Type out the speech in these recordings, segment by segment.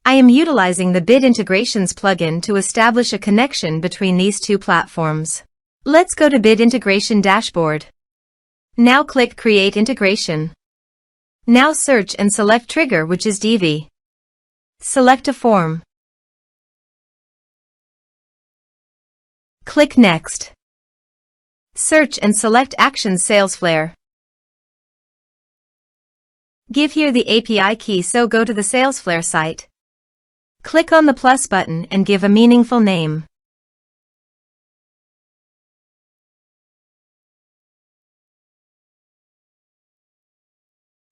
I am utilizing the Bit Integrations plugin to establish a connection between these two platforms. Let's go to Bit Integration Dashboard. Now click Create Integration. Now search and select Trigger, which is Divi. Select a form. Click Next. Search and select Actions Salesflare. Give here the API key, so go to the Salesflare site. Click on the plus button and give a meaningful name.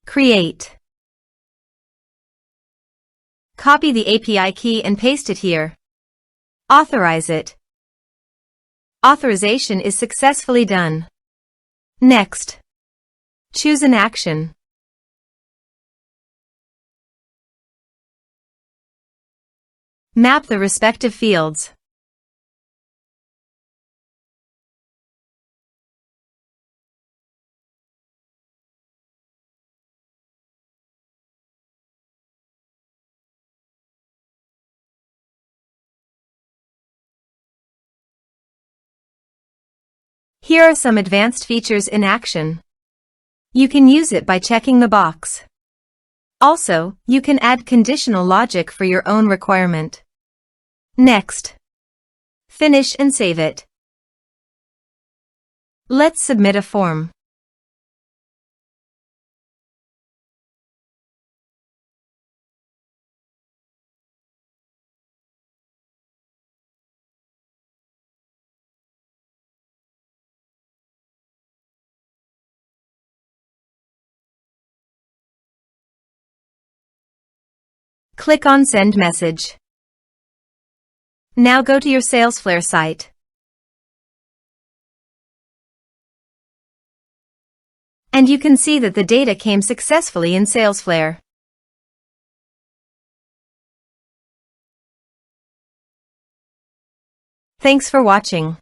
Create. Copy the API key and paste it here. Authorize it. Authorization is successfully done. Next. Choose an action. Map the respective fields. Here are some advanced features in action. You can use it by checking the box. Also, you can add conditional logic for your own requirement. Next. Finish and save it. Let's submit a form. Click on Send Message. Now go to your Salesflare site. And you can see that the data came successfully in Salesflare. Thanks for watching.